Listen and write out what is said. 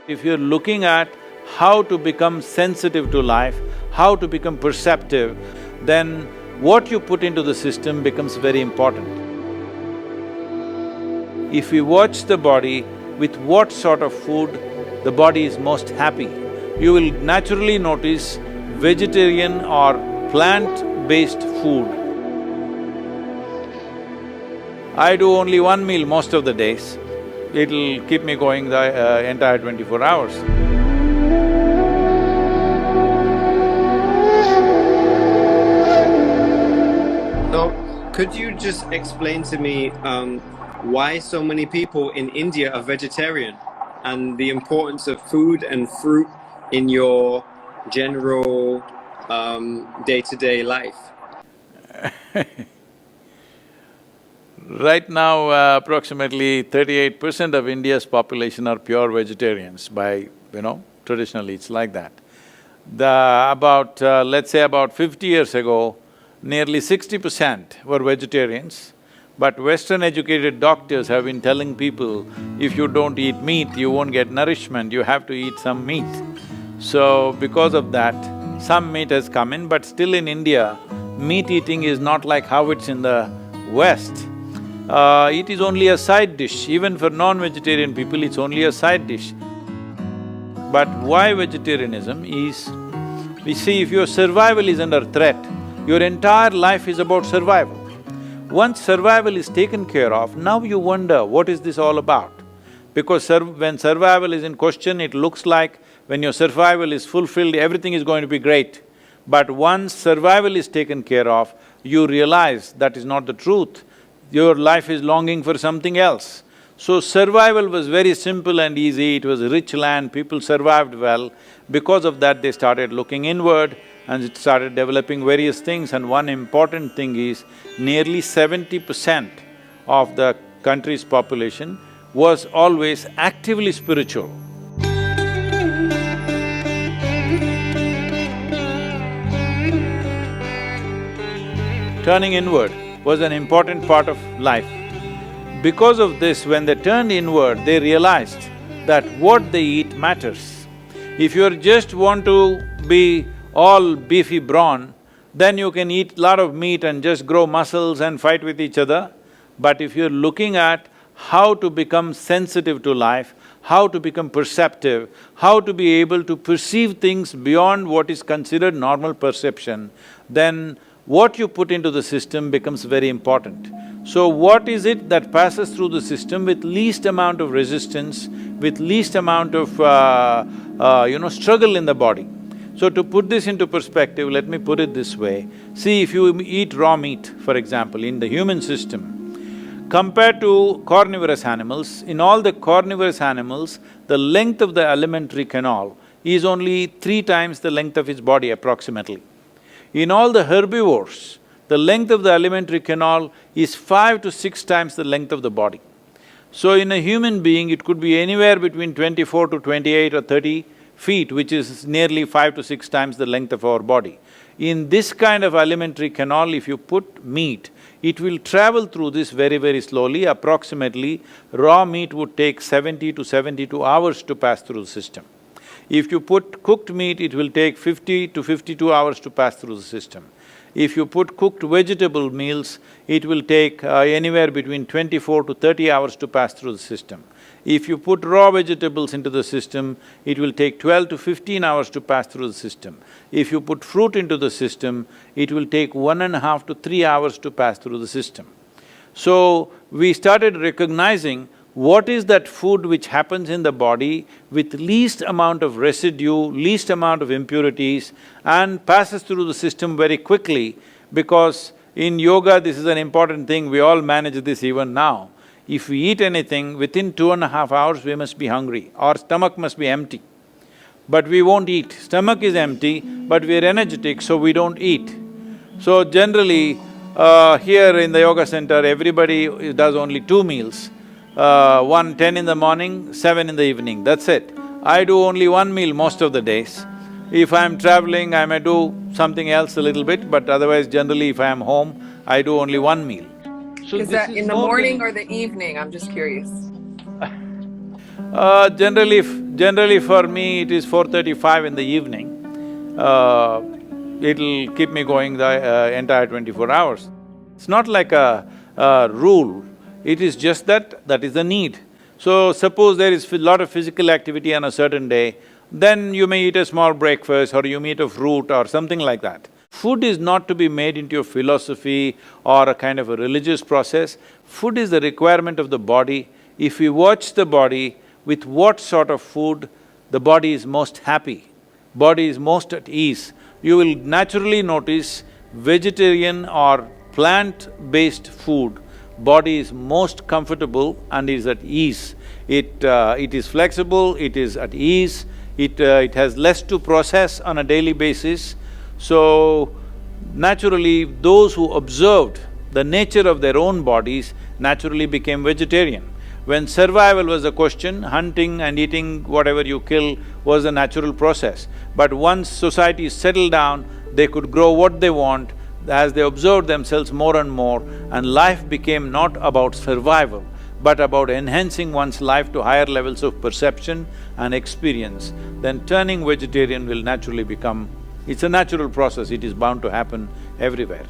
If you're looking at how to become sensitive to life, how to become perceptive, then what you put into the system becomes very important. If we watch the body with what sort of food the body is most happy, you will naturally notice vegetarian or plant-based food. I do only one meal most of the days. It'll keep me going the entire 24 hours. So, could you just explain to me why so many people in India are vegetarian and the importance of food and fruit in your general day-to-day life? Right now, approximately 38% of India's population are pure vegetarians by, traditionally it's like that. Let's say about 50 years ago, nearly 60% were vegetarians, but Western educated doctors have been telling people, if you don't eat meat, you won't get nourishment, you have to eat some meat. So, because of that, some meat has come in, but still in India, meat eating is not like how it's in the West. It is only a side dish, even for non-vegetarian people, it's only a side dish. But why vegetarianism is, we see if your survival is under threat, your entire life is about survival. Once survival is taken care of, now you wonder, what is this all about? Because when survival is in question, it looks like when your survival is fulfilled, everything is going to be great. But once survival is taken care of, you realize that is not the truth. Your life is longing for something else. So survival was very simple and easy, it was a rich land, people survived well. Because of that, they started looking inward and it started developing various things, and one important thing is, nearly 70% of the country's population was always actively spiritual. Turning inward was an important part of life. Because of this, when they turned inward, they realized that what they eat matters. If you just want to be all beefy brawn, then you can eat lot of meat and just grow muscles and fight with each other. But if you're looking at how to become sensitive to life, how to become perceptive, how to be able to perceive things beyond what is considered normal perception, then what you put into the system becomes very important. So what is it that passes through the system with least amount of resistance, with least amount of struggle in the body? So to put this into perspective, let me put it this way. See, if you eat raw meat, for example, in the human system, compared to carnivorous animals, in all the carnivorous animals, the length of the alimentary canal is only 3 times the length of its body approximately. In all the herbivores, the length of the alimentary canal is 5 to 6 times the length of the body. So in a human being, it could be anywhere between 24 to 28 or 30 feet, which is nearly 5 to 6 times the length of our body. In this kind of alimentary canal, if you put meat, it will travel through this very, very slowly. Approximately, raw meat would take 70 to 72 hours to pass through the system. If you put cooked meat, it will take 50 to 52 hours to pass through the system. If you put cooked vegetable meals, it will take anywhere between 24 to 30 hours to pass through the system. If you put raw vegetables into the system, it will take 12 to 15 hours to pass through the system. If you put fruit into the system, it will take 1.5 to 3 hours to pass through the system. So, we started recognizing what is that food which happens in the body with least amount of residue, least amount of impurities, and passes through the system very quickly, because in yoga this is an important thing, we all manage this even now. If we eat anything, within 2.5 hours we must be hungry, our stomach must be empty. But we won't eat. Stomach is empty, but we're energetic, so we don't eat. So generally, here in the yoga center, everybody does only 2 meals. 10 in the morning, 7 in the evening, that's it. I do only 1 meal most of the days. If I'm traveling, I may do something else a little bit, but otherwise generally if I am home, I do only 1 meal. So is that in the morning or the evening? I'm just curious. Generally for me, it is 4:35 in the evening. It'll keep me going the entire 24 hours. It's not like a rule, it is just that is the need. So suppose there is a lot of physical activity on a certain day, then you may eat a small breakfast or you may eat a fruit or something like that. Food is not to be made into a philosophy or a kind of a religious process. Food is the requirement of the body. If we watch the body, with what sort of food the body is most happy, body is most at ease, you will naturally notice vegetarian or plant-based food, body is most comfortable and is at ease. It is flexible, it is at ease, it has less to process on a daily basis. So, naturally, those who observed the nature of their own bodies naturally became vegetarian. When survival was a question, hunting and eating whatever you kill was a natural process. But once society settled down, they could grow what they want as they observed themselves more and more, and life became not about survival, but about enhancing one's life to higher levels of perception and experience. Then turning vegetarian will naturally become… it's a natural process, it is bound to happen everywhere.